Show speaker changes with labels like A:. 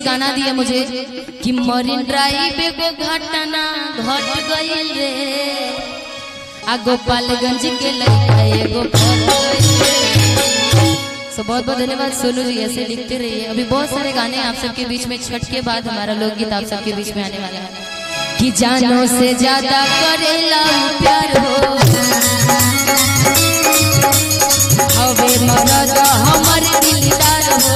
A: गाना दिया मुझे कि मरीन ड्राइव एगो घटना घट गइल रे, आ गोपालगंज के लड़का एगो फट गइल रे। सो बहुत बहुत धन्यवाद सोनू जी, ऐसे लिखते रहिए। अभी बहुत सारे गाने आप सबके बीच में, छठ के बाद हमारा लोकगीत आप सबके बीच में आने वाला है कि जानों से ज्यादा करेला प्यार हो, हवे मरद हमर दिलदार हो।